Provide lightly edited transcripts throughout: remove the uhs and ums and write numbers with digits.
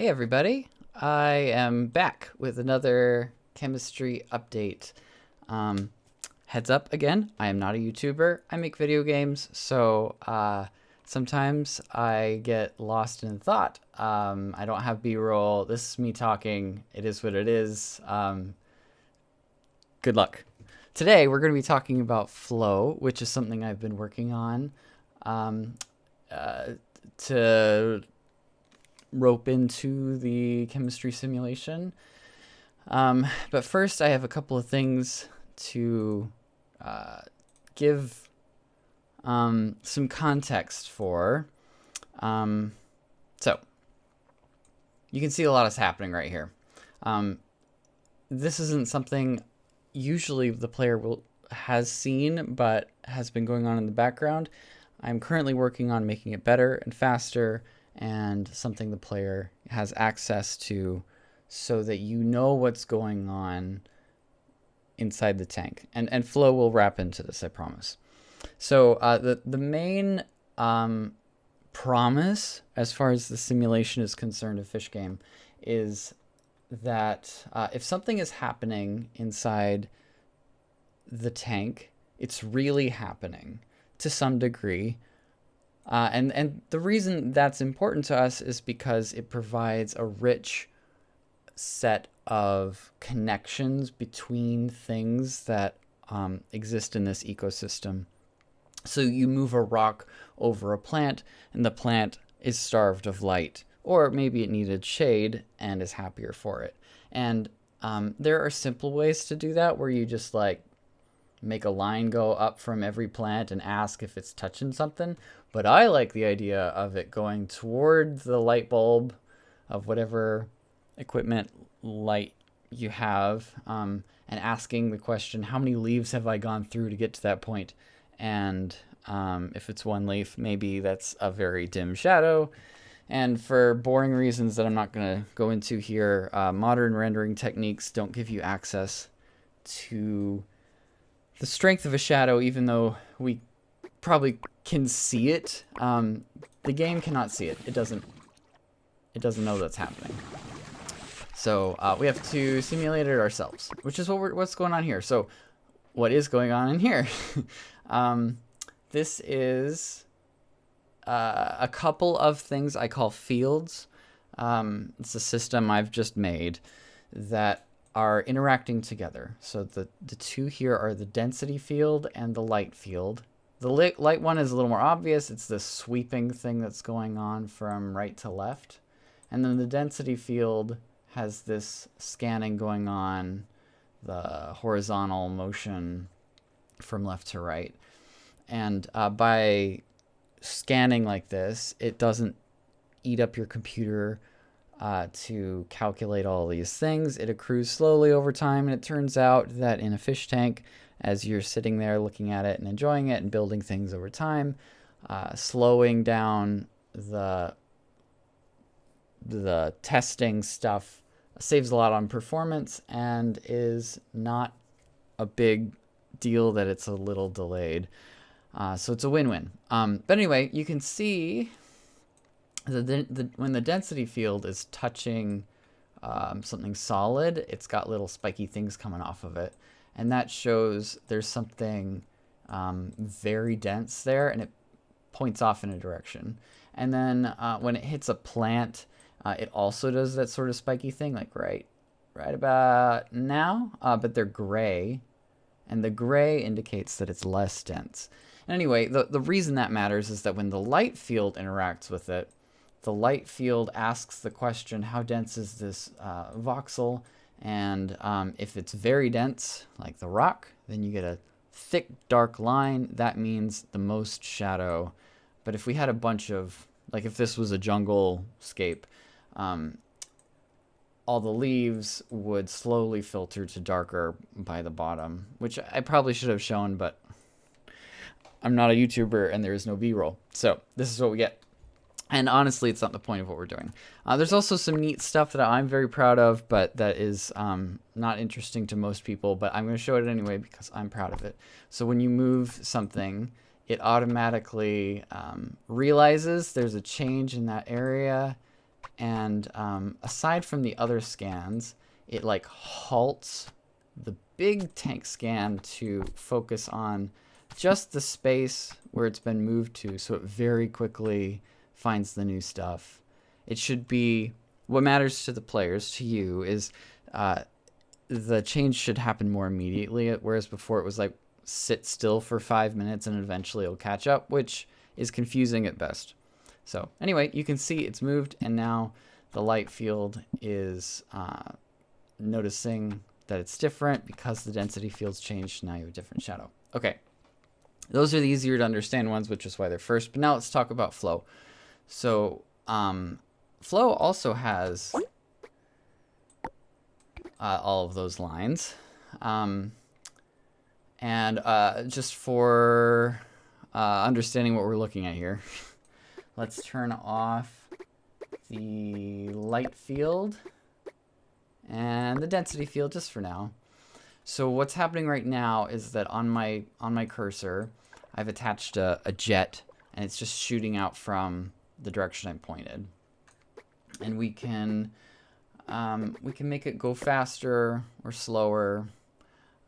Hey everybody, I am back with another chemistry update. Um, Heads up again, I am not a YouTuber. I make video games, so sometimes I get lost in thought. I don't have B-roll. This is me talking. It is what it is. Good luck. Today we're going to be talking about flow, which is something I've been working on um, uh, to rope into the chemistry simulation. But first, I have a couple of things to give some context for. So, you can see a lot is happening right here. This isn't something usually the player has seen, but has been going on in the background. I'm currently working on making it better and faster, and something the player has access to so that you know what's going on inside the tank. And Flow will wrap into this, I promise. So the main promise as far as the simulation is concerned of Fish Game is that if something is happening inside the tank, it's really happening to some degree. And the reason that's important to us is because it provides a rich set of connections between things that exist in this ecosystem. So you move a rock over a plant, and the plant is starved of light, or maybe it needed shade and is happier for it. And there are simple ways to do that, where you just like make a line go up from every plant and ask if it's touching something. But I like the idea of it going toward the light bulb of whatever equipment light you have, and asking the question, how many leaves have I gone through to get to that point? And if it's one leaf, maybe that's a very dim shadow. And for boring reasons that I'm not going to go into here, modern rendering techniques don't give you access to the strength of a shadow, even though we probably can see it. The game cannot see it. It doesn't know that's happening. So we have to simulate it ourselves, which is what's going on here. So what is going on in here? This is a couple of things I call fields. It's a system I've just made that are interacting together. So the two here are the density field and the light field. The light one is a little more obvious. It's this sweeping thing that's going on from right to left. And then the density field has this scanning going on, the horizontal motion from left to right. And by scanning like this, it doesn't eat up your computer to calculate all these things. It accrues slowly over time, and it turns out that in a fish tank, as you're sitting there looking at it and enjoying it and building things over time, slowing down the testing stuff saves a lot on performance and is not a big deal that it's a little delayed. So it's a win-win. But anyway, you can see when the density field is touching something solid, it's got little spiky things coming off of it. And that shows there's something very dense there, and it points off in a direction. And then when it hits a plant, it also does that sort of spiky thing, like right about now, but they're gray. And the gray indicates that it's less dense. And anyway, the reason that matters is that when the light field interacts with it, the light field asks the question, how dense is this voxel? And if it's very dense, like the rock, then you get a thick, dark line. That means the most shadow. But if we had a bunch of, like if this was a jungle scape, all the leaves would slowly filter to darker by the bottom, which I probably should have shown, but I'm not a YouTuber and there is no B-roll. So this is what we get. And honestly, it's not the point of what we're doing. There's also some neat stuff that I'm very proud of, but that is not interesting to most people, but I'm going to show it anyway because I'm proud of it. So when you move something, it automatically realizes there's a change in that area, And aside from the other scans, it like halts the big tank scan to focus on just the space where it's been moved to, so it very quickly finds the new stuff. It should be, what matters to the players, to you, is the change should happen more immediately, whereas before it was like sit still for 5 minutes and eventually it'll catch up, which is confusing at best. So anyway, you can see it's moved, and now the light field is noticing that it's different because the density field's changed. Now you have a different shadow. Okay, those are the easier to understand ones, which is why they're first. But now let's talk about flow. So flow also has all of those lines. And just for understanding what we're looking at here, let's turn off the light field and the density field just for now. So what's happening right now is that on my cursor, I've attached a jet, and it's just shooting out from the direction I pointed. And we can make it go faster or slower.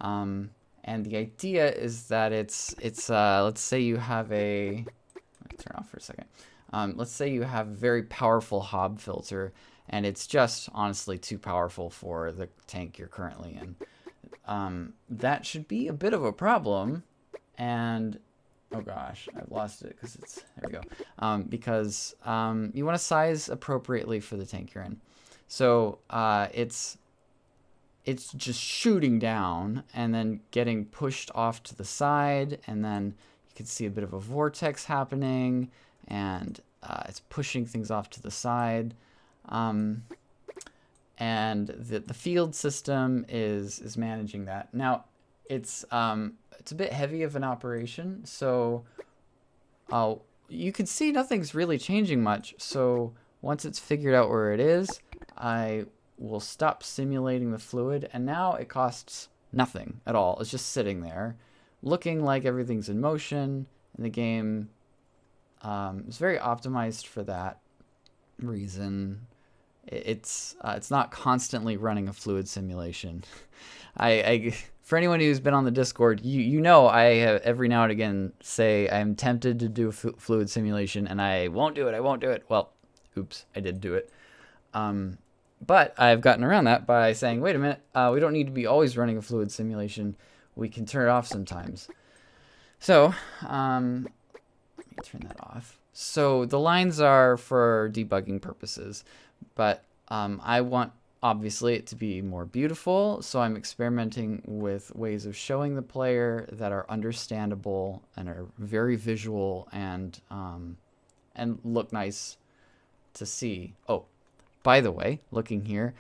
And the idea is that it's let's say you have a, let me turn off for a second. Let's say you have a very powerful Hob filter, and it's just honestly too powerful for the tank you're currently in. That should be a bit of a problem, and oh gosh, I've lost it because it's, there we go. Because you want to size appropriately for the tank you're in. So it's just shooting down and then getting pushed off to the side, and then you can see a bit of a vortex happening, and it's pushing things off to the side. And the field system is managing that. Now, it's a bit heavy of an operation, so you can see nothing's really changing much. So once it's figured out where it is, I will stop simulating the fluid, and now it costs nothing at all. It's just sitting there, looking like everything's in motion, and the game is very optimized for that reason. It's not constantly running a fluid simulation. For anyone who's been on the Discord, you know I have every now and again say I'm tempted to do a fluid simulation, and I won't do it. Well, oops, I did do it. But I've gotten around that by saying, wait a minute, we don't need to be always running a fluid simulation. We can turn it off sometimes. So, let me turn that off. So the lines are for debugging purposes, but I want, obviously, it to be more beautiful. So I'm experimenting with ways of showing the player that are understandable and are very visual and look nice to see. Oh, by the way, looking here,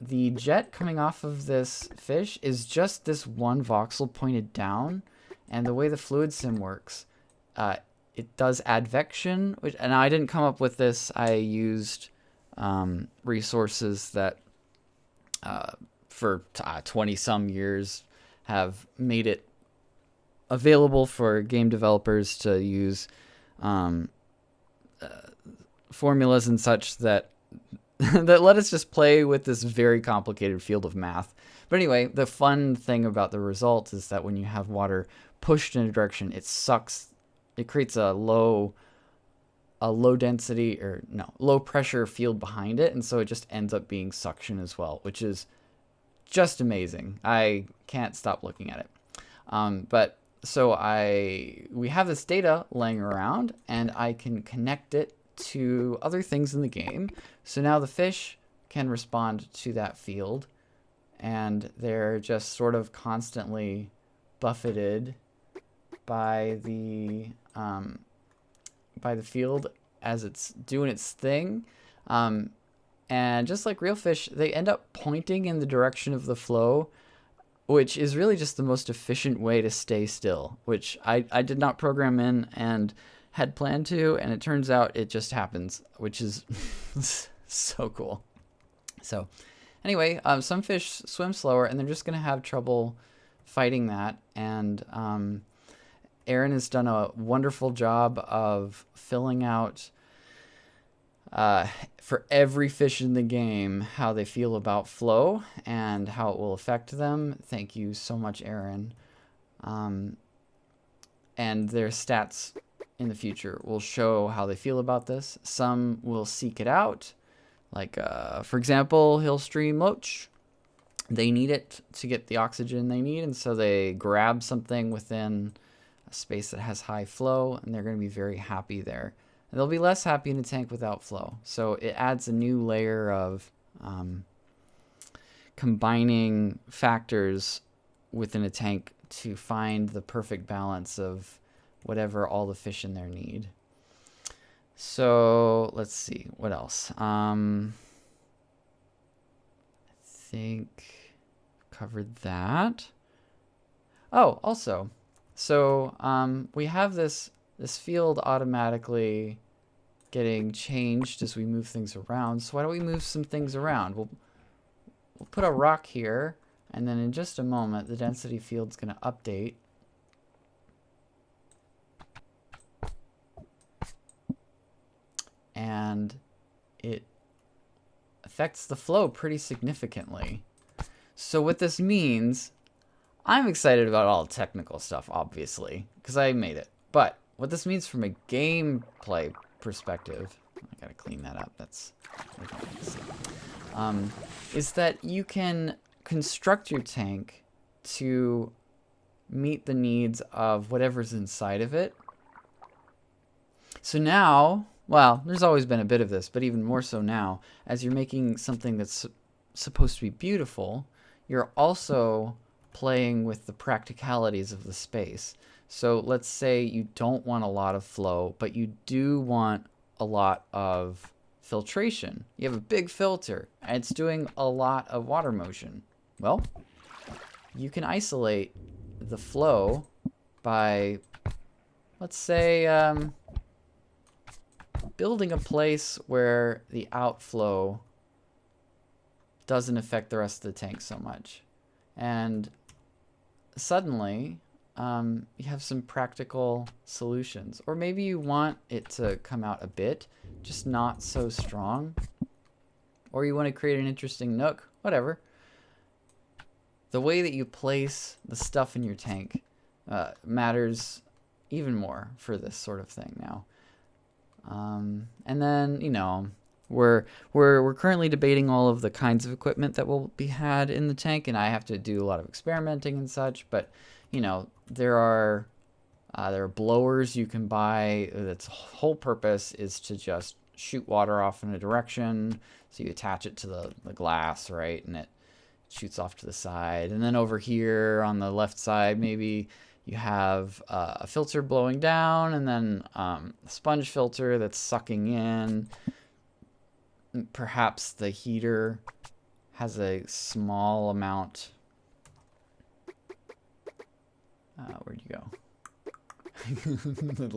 the jet coming off of this fish is just this one voxel pointed down, and the way the fluid sim works, it does advection, and I didn't come up with this. I used resources that for 20 some years have made it available for game developers to use formulas and such that that let us just play with this very complicated field of math. But anyway, the fun thing about the result is that when you have water pushed in a direction, it sucks. It creates a low density, or no, low pressure field behind it, and so it just ends up being suction as well, which is just amazing. I can't stop looking at it. But so we have this data laying around, and I can connect it to other things in the game. So now the fish can respond to that field, and they're just sort of constantly buffeted by the field as it's doing its thing. And just like real fish, they end up pointing in the direction of the flow, which is really just the most efficient way to stay still, which I did not program in and had planned to, and it turns out it just happens, which is so cool. So anyway, some fish swim slower, and they're just going to have trouble fighting that. And Aaron has done a wonderful job of filling out for every fish in the game, how they feel about flow and how it will affect them. Thank you so much, Aaron. And their stats in the future will show how they feel about this. Some will seek it out, like, for example, Hillstream Loach. They need it to get the oxygen they need, and so they grab something within a space that has high flow, and they're going to be very happy there. And they'll be less happy in a tank without flow. So it adds a new layer of combining factors within a tank to find the perfect balance of whatever all the fish in there need. So let's see, what else? I think covered that. Oh, also, so we have this field automatically getting changed as we move things around. So why don't we move some things around? We'll put a rock here, and then in just a moment, the density field's going to update. And it affects the flow pretty significantly. So what this means, I'm excited about all the technical stuff, obviously, because I made it. But what this means from a gameplay perspective, I gotta clean that up, that's is that you can construct your tank to meet the needs of whatever's inside of it. So now, well, there's always been a bit of this, but even more so now, as you're making something that's supposed to be beautiful, you're also playing with the practicalities of the space. So let's say you don't want a lot of flow, but you do want a lot of filtration. You have a big filter, and it's doing a lot of water motion. Well, you can isolate the flow by, let's say, building a place where the outflow doesn't affect the rest of the tank so much. And suddenly, you have some practical solutions. Or maybe you want it to come out a bit, just not so strong. Or you want to create an interesting nook, whatever. The way that you place the stuff in your tank matters even more for this sort of thing now. And then, you know, we're currently debating all of the kinds of equipment that will be had in the tank, and I have to do a lot of experimenting and such. But you know, there are blowers you can buy. That's whole purpose is to just shoot water off in a direction. So you attach it to the glass, right, and it shoots off to the side. And then over here on the left side, maybe you have a filter blowing down, and then a sponge filter that's sucking in. Perhaps the heater has a small amount. Where'd you go?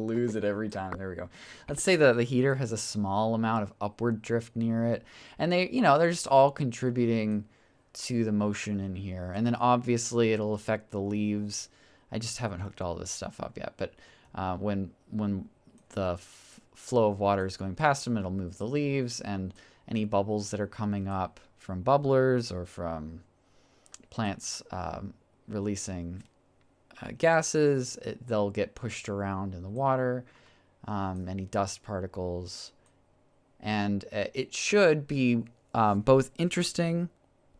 Lose it every time. There we go. Let's say that the heater has a small amount of upward drift near it, and they're just all contributing to the motion in here. And then obviously it'll affect the leaves. I just haven't hooked all this stuff up yet, but when the flow of water is going past them, it'll move the leaves, and any bubbles that are coming up from bubblers or from plants releasing gases, they'll get pushed around in the water, any dust particles, and it should be both interesting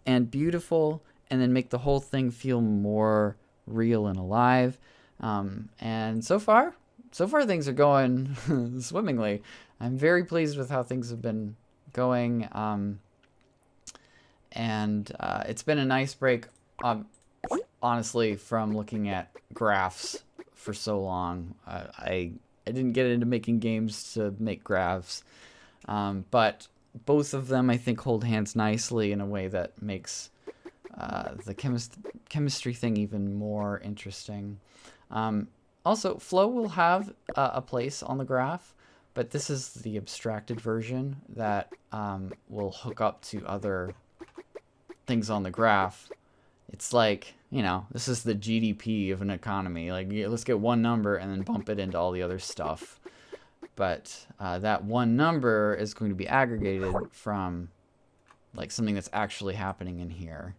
and beautiful, and then make the whole thing feel more real and alive. And so far things are going swimmingly. I'm very pleased with how things have been going, and it's been a nice break, honestly, from looking at graphs for so long. I didn't get into making games to make graphs, but both of them I think hold hands nicely in a way that makes the chemistry thing even more interesting. Also, flow will have a place on the graph, but this is the abstracted version that will hook up to other things on the graph. It's like, this is the GDP of an economy. Like, let's get one number and then bump it into all the other stuff. but that one number is going to be aggregated from like something that's actually happening in here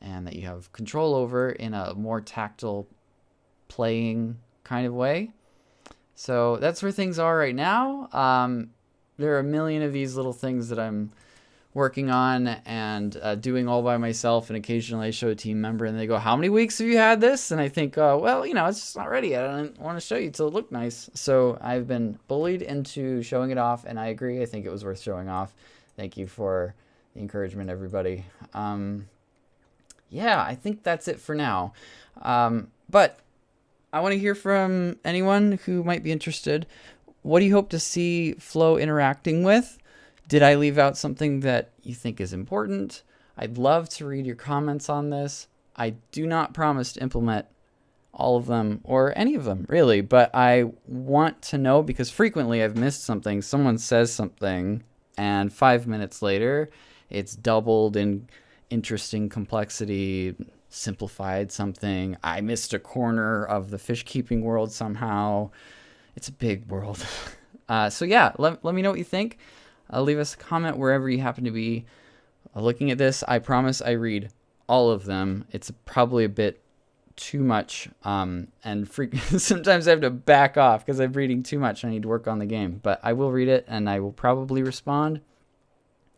and that you have control over in a more tactile playing kind of way. So that's where things are right now. There are a million of these little things that I'm working on and doing all by myself, and occasionally I show a team member and they go, how many weeks have you had this? And I think, well, you know, it's just not ready yet. I don't want to show you till it looked nice. So I've been bullied into showing it off, and I agree. I think it was worth showing off. Thank you for the encouragement, everybody. Yeah, I think that's it for now. But I want to hear from anyone who might be interested. What do you hope to see Flow interacting with? Did I leave out something that you think is important? I'd love to read your comments on this. I do not promise to implement all of them or any of them, really, but I want to know because frequently I've missed something. Someone says something, and 5 minutes later, it's doubled in interesting complexity, simplified something. I missed a corner of the fish keeping world somehow. It's a big world. So yeah, let me know what you think. Leave us a comment wherever you happen to be looking at this. I promise I read all of them. It's probably a bit too much, and sometimes I have to back off because I'm reading too much. I need to work on the game, but I will read it and I will probably respond.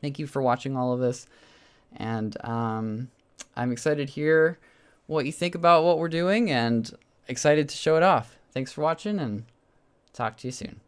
Thank you for watching all of this, and I'm excited to hear what you think about what we're doing and excited to show it off. Thanks for watching, and talk to you soon.